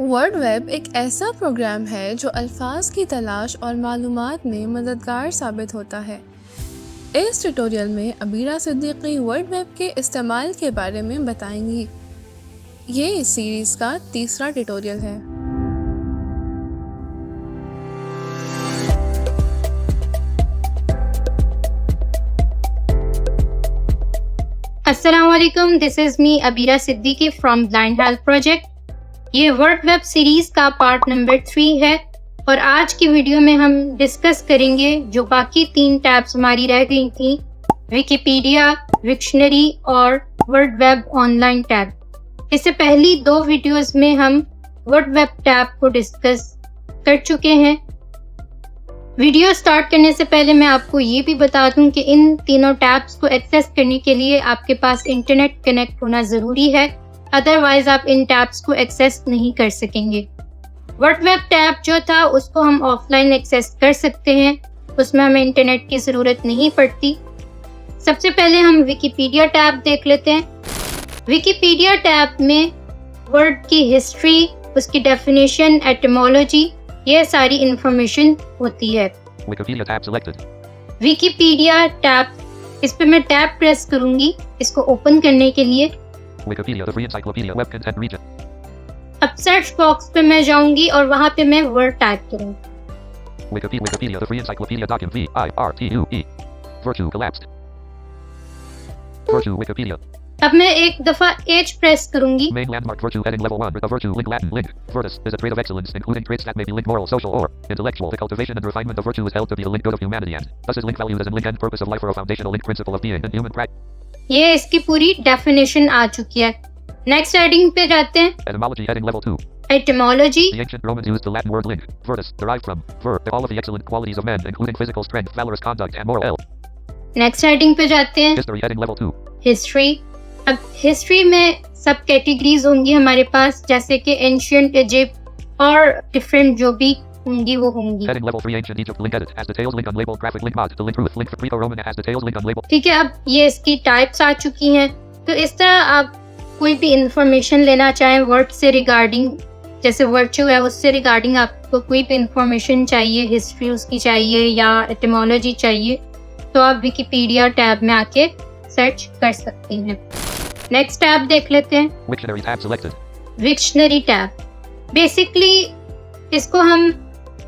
Word web एक ऐसा programme है जो अल्फाज की तलाश और मालूमात में मददगार साबित होता है। इस ट्यूटोरियल में अबीरा सिद्दीकी वर्ड वेब के इस्तेमाल के बारे में बताएंगी। ये इस सीरीज़ का तीसरा ट्यूटोरियल है। अस्सलाम वालेकुम, this is me Abira Siddiqui from blind health project. ये वर्ड वेब सीरीज़ का पार्ट नंबर 3 है और आज की वीडियो में हम डिस्कस करेंगे जो बाकी 3 टैब्स हमारी रह गई थी, विकिपीडिया, विक्शनरी और वर्ड वेब ऑनलाइन टैब। इससे पहली 2 वीडियोस में हम वर्ड वेब टैब को डिस्कस कर चुके हैं। वीडियो स्टार्ट करने से पहले मैं आपको ये भी बता दूं कि इन तीनों टैब्स को एक्सेस करने के लिए आपके पास इंटरनेट कनेक्ट होना ज़रूरी है, अदरवाइज आप इन टैब्स को एक्सेस नहीं कर सकेंगे। वर्ड वेब टैब जो था उसको हम ऑफलाइन एक्सेस कर सकते हैं, उसमें हमें इंटरनेट की ज़रूरत नहीं पड़ती। सबसे पहले हम विकिपीडिया टैब देख लेते हैं। विकिपीडिया टैब में वर्ड की हिस्ट्री, उसकी डेफिनेशन, एटिमोलॉजी, ये सारी इंफॉर्मेशन होती है। Wikipedia tab selected. Wikipedia tab, इस पे मैं टैब प्रेस करूंगी इसको ओपन करने के लिए। Wikipedia, the free encyclopedia web content region. अब सर्च बॉक्स पे मैं जाऊंगी और वहां पे मैं वर्ड टाइप करूंगी। Wikipedia, the free encyclopedia document VIRTUE. Virtue collapsed. Virtue Wikipedia. अब मैं एक दफा H प्रेस करूंगी। Main landmark Virtue heading level 1. A virtue link Latin link. Virtus is a trait of excellence, including traits that may be link moral, social, or intellectual. The cultivation and refinement of virtue is held to be a link good of humanity and thus is link valued as a link end purpose of life or a foundational link principle of being in human practice. ये इसकी पूरी definition आ चुकी है। Next heading पे जाते हैं। Etymology heading level 2. Etymology, The ancient Romans used the Latin word link, virtus, derived from ver, all of the excellent qualities of men, including physical strength, valorous conduct, and moral health. Next heading पे जाते हैं। History heading level 2. History, अब history में सब categories होंगी हमारे पास, जैसे कि एंशियंट इजिप्ट और डिफरेंट जो भी होंगी वो होंगी। Heading level 3. Ancient Egypt link edit has details link unlabeled graphic link mod to link truth link for Greco-Roman has details link unlabeled. ठीक है, अब ये इसकी टाइप्स आ चुकी हैं। तो इस तरह आप कोई भी इंफॉर्मेशन लेना चाहें वर्ड से रिगार्डिंग, जैसे वर्चू है उससे रिगार्डिंग आपको कोई भी इंफॉर्मेशन चाहिए, हिस्ट्री उसकी चाहिए या एटिमोलॉजी चाहिए, तो आप विकिपीडिया टैब में आके सर्च कर सकते हैं। नेक्स्ट टैब देख लेते हैं। Wictionary tab selected. Wiktionary tab, basically इसको हम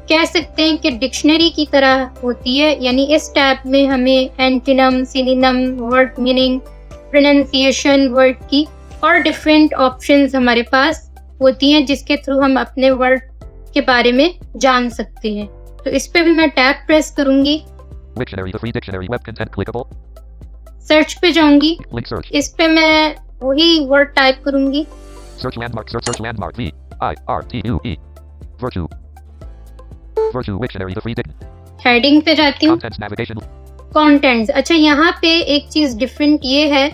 कह सकते हैं कि डिक्शनरी की तरह होती है, यानी इस टैब में हमें antonym, synonym, word meaning, pronunciation word की और डिफरेंट ऑप्शंस हमारे पास होती हैं जिसके थ्रू हम अपने वर्ड के बारे में जान सकते हैं। तो इस पे भी मैं टैब प्रेस करूंगी। Wictionary, the free dictionary web content clickable. Search पे जाऊंगी, Link search. इस पे मैं वही वर्ड टाइप करूंगी। Search landmark VIRTUE. Virtue. Virtue Wictionary, the free dictionary. Heading पे जाती हूँ। Contents navigation. कंटेंट्स, अच्छा यहाँ पे एक चीज डिफरेंट ये है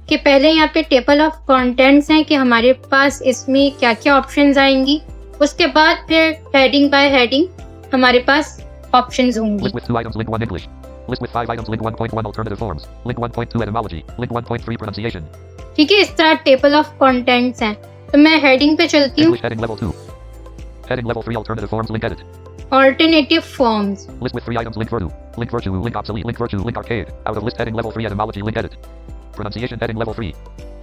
कि पहले यहाँ पे टेबल ऑफ कंटेंट्स हैं कि हमारे पास इसमें क्या क्या ऑप्शंस आएंगी, उसके बाद फिर हेडिंग बाय हेडिंग हमारे पास ऑप्शंस होंगी। List with 2 items, link 1 English. List with 5 items, link 1.1 alternative forms. Link 1.2 etymology. Link 1.3 pronunciation. ठीक है, इस तरह टेबल ऑफ कंटेंट्स हैं। तो मैं हेडिंग पे चलती हूँ। English heading level 2. Heading level 3 alternative forms, link edit. Alternative forms, List with 3 items, link virtue. Link virtue, link obsolete, link virtue, link archaic. Out of list heading level 3 etymology, link edit. Pronunciation heading level 3.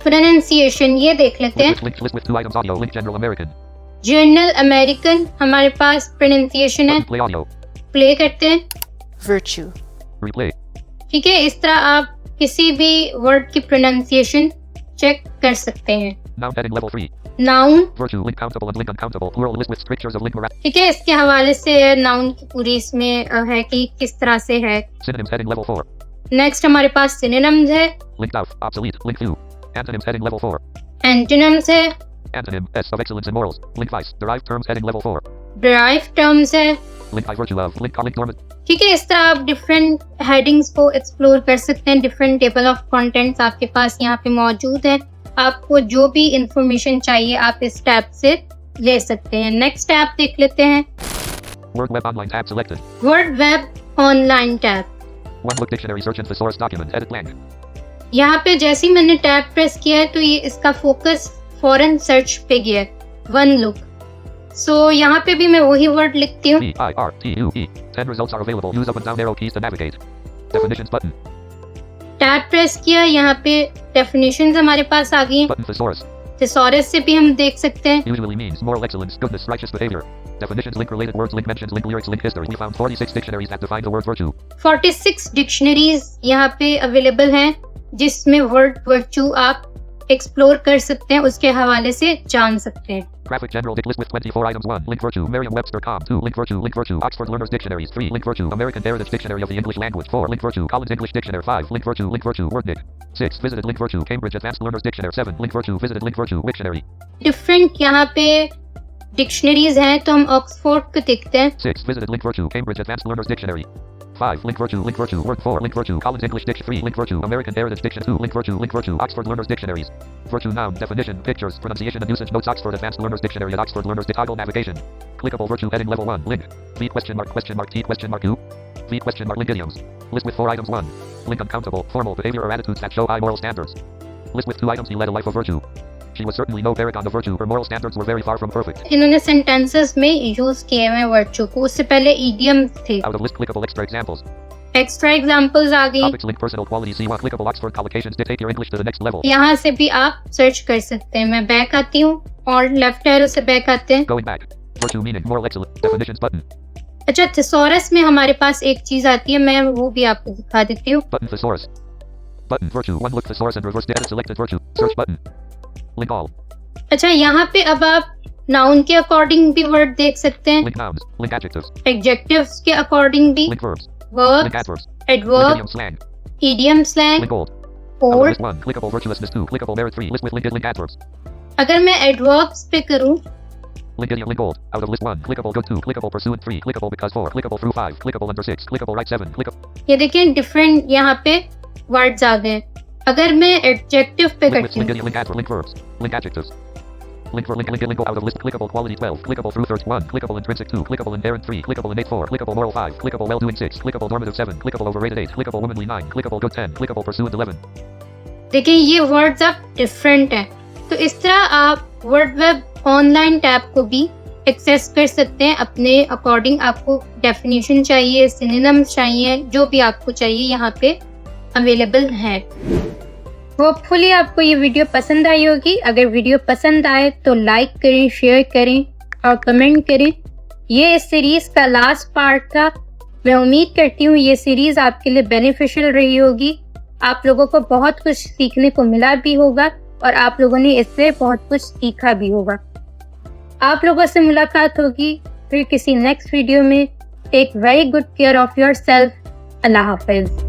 Pronunciation, ये देख लेते हैं। List with 2 items, audio, link general American. Journal American, हमारे पास pronunciation है, Play audio. Play करते हैं। Virtue, Replay. ठीक है, इस तरह आप किसी भी वर्ड की प्रोनाउंसिएशन चेक कर सकते हैं। Noun heading level 3. Noun, Virtue, link countable and link uncountable. Plural list with strictures of link morality. ठीक है, इसके हवाले से नाउन की पूरी इसमें है कि किस तरह से है। Synonyms heading level 4. नेक्स्ट हमारे पास सिनोनिम्स है, Link out, obsolete, link few. Antonyms heading level 4. Antonyms है, Antonym, S of excellence and morals. Link vice, derived terms heading level 4. Derived terms है। Link by virtue of, link dormant. ठीक है, इस तरह आप different headings को explore कर सकते हैं। डिफरेंट टेबल ऑफ कंटेंट्स आपके पास यहाँ पे मौजूद है। आपको जो भी इंफॉर्मेशन चाहिए आप इस टैब से ले सकते हैं। नेक्स्ट टैब देख लेते हैं। Wordweb Online tab selected. Word web online tab, One look dictionary search and thesaurus document edit blank. यहाँ पे जैसे ही मैंने टैब प्रेस किया है तो ये इसका फोकस फॉरेन सर्च पे गया है। वन लुक, सो यहाँ पे भी मैं वही वर्ड लिखती हूँ। P-I-R-T-U-E. 10 results are available. Use up and down arrow keys to navigate. Definitions button. Tab press किया, यहाँ पे डेफिनेशंस हमारे पास आ गई हैं। Button thesaurus. थिसॉरस से भी हम देख सकते हैं। Usually means moral excellence, goodness, righteous behavior. Definitions, link related words, link mentions, link lyrics, link history. We found 46 dictionaries that define the word virtue. 46 dictionaries यहाँ पे अवेलेबल हैं जिसमें वर्ड वर्चू आप एक्सप्लोर कर सकते हैं, उसके हवाले से जान सकते हैं। Graphic general dict list with 24 items. 1. Link virtue. Merriam-Webster.com. 2. Link virtue. Link virtue. Oxford Learner's Dictionaries. 3. Link virtue. American Heritage Dictionary of the English Language. 4. Link virtue. Collins English Dictionary. 5. Link virtue. Link virtue. Wordnik. 6. Visited link virtue. Cambridge Advanced Learner's Dictionary. 7. Link virtue. Visited link virtue. Wictionary. Different यहाँ पे dictionaries हैं, तो हम Oxford को देखते हैं। 6. Visited link virtue. Cambridge Advanced Learner's Dictionary. 5. Link virtue. Link virtue. Word. 4. Link virtue. Collins English Dictionary. 3. Link virtue. American Heritage Dictionary. 2. Link virtue. Link virtue. Oxford Learner's Dictionaries. Virtue noun. Definition. Pictures. Pronunciation and usage notes. Oxford Advanced Learner's Dictionary at Oxford Learner's Toggle navigation. Clickable virtue heading level 1. Link. V question mark T question mark U. V question mark link idioms. List with 4 items. 1. Link uncountable. Formal behavior or attitudes that show high moral standards. List with 2 items. He led a life of virtue. She was certainly no paragon of virtue. Her moral standards were very far from perfect. इन्होंने sentences में use किए हुए virtue को, उससे पहले idioms थे। Out of list clickable extra examples. Extra examples आ गई। Topics link personal quality C1 clickable Oxford collocations dictate your English to the next level. यहाँ से भी आप सर्च कर सकते हैं। मैं बैक आती हूँ और लेफ्ट एरो से बैक आते हैं। Going back. Virtue meaning moral excellence. Definitions button. अच्छा, थिसॉरस में हमारे पास एक चीज आती है, मैं वो भी आपको दिखा देती हूँ। Button thesaurus. Button virtue. 1 look thesaurus and reverse data selected virtue. Search button. Link all. अच्छा, यहाँ पे अब आप नाउन के अकॉर्डिंग भी वर्ड देख सकते हैं, Link nouns. Link adjectives. Adjectives के अकॉर्डिंग भी, Link verbs. Link verbs, adverbs. Link adverb, idiom slang. Idiom slang, Link old. Out of code. list 1. Clickable virtuousness 2. Clickable merit 3. List with link adverbs. अगर मैं adverbs पे करूँ, Link idiom link old. Out of list 1. Clickable good 2. Clickable pursuant 3. Clickable because 4. Clickable through 5. Clickable under 6. Clickable right 7. Clickable. ये देखिए different यहाँ पे words आ गए। अगर मैं एडजेक्टिव पे Link with करती link हूँ, idiom link adverb. Link verbs. Link adjectives. Link for link out of list. Clickable quality 12. Clickable through 1. Clickable intrinsic 2. Clickable inherent 3. Clickable innate 4. Clickable moral 5. Clickable well doing 6. Clickable normative 7. Clickable overrated 8. Clickable womanly 9. Clickable good 10. Clickable pursuant 11. देखिए ये words अब different हैं। तो इस तरह आप वर्डवेब online tab को भी एक्सेस कर सकते हैं अपने अकॉर्डिंग। आपको डेफिनेशन चाहिए, सिनोनिम्स चाहिए, जो भी आपको चाहिए यहाँ पे अवेलेबल है। होपफुली आपको ये वीडियो पसंद आई होगी। अगर वीडियो पसंद आए तो लाइक करें, शेयर करें और कमेंट करें। ये इस सीरीज़ का लास्ट पार्ट था। मैं उम्मीद करती हूँ ये सीरीज़ आपके लिए बेनिफिशियल रही होगी। आप लोगों को बहुत कुछ सीखने को मिला भी होगा और आप लोगों ने इससे बहुत कुछ सीखा भी होगा। आप लोगों से मुलाकात होगी फिर किसी नेक्स्ट वीडियो में। Take very good care of yourself. Allah हाफिज़।